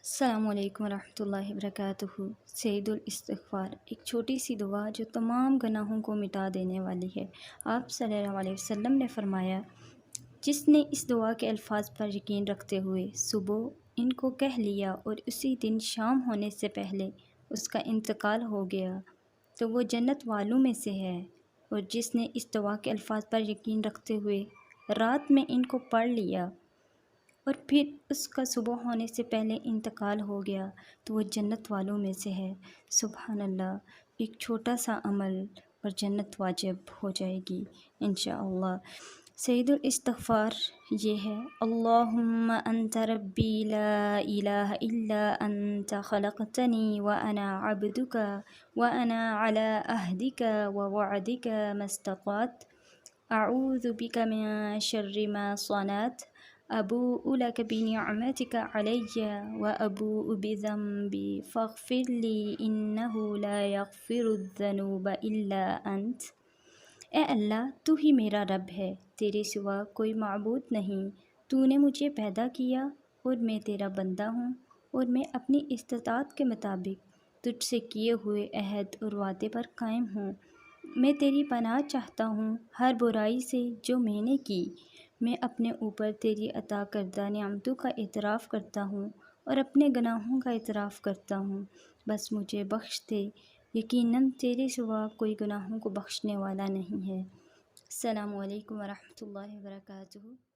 السلام علیکم ورحمۃ اللہ وبرکاتہ۔ سید الاستغفار، ایک چھوٹی سی دعا جو تمام گناہوں کو مٹا دینے والی ہے۔ آپ صلی اللہ علیہ وسلم نے فرمایا، جس نے اس دعا کے الفاظ پر یقین رکھتے ہوئے صبح ان کو کہہ لیا اور اسی دن شام ہونے سے پہلے اس کا انتقال ہو گیا تو وہ جنت والوں میں سے ہے، اور جس نے اس دعا کے الفاظ پر یقین رکھتے ہوئے رات میں ان کو پڑھ لیا اور پھر اس کا صبح ہونے سے پہلے انتقال ہو گیا تو وہ جنت والوں میں سے ہے۔ سبحان اللہ، ایک چھوٹا سا عمل اور جنت واجب ہو جائے گی انشاءاللہ۔ سید الاستغفار یہ ہے، اللہم انت ربی لا الہ الا انت خلقتنی وانا عبدک وانا علی عہدک ووعدک ما استطعت، اعوذ بک من شر ما صنعت، ابوء لک بنعمتک علی وابوء بذنبی فاغفر لی انہ لا یغفر الذنوب الا انت۔ اے اللہ، تو ہی میرا رب ہے، تیرے سوا کوئی معبود نہیں۔ تو نے مجھے پیدا کیا اور میں تیرا بندہ ہوں، اور میں اپنی استطاعت کے مطابق تجھ سے کیے ہوئے عہد اور وعدے پر قائم ہوں۔ میں تیری پناہ چاہتا ہوں ہر برائی سے جو میں نے کی۔ میں اپنے اوپر تیری عطا کردہ نعمتوں کا اعتراف کرتا ہوں اور اپنے گناہوں کا اعتراف کرتا ہوں، بس مجھے بخش دے، یقیناً تیرے سوا کوئی گناہوں کو بخشنے والا نہیں ہے۔ السلام علیکم ورحمۃ اللہ وبرکاتہ۔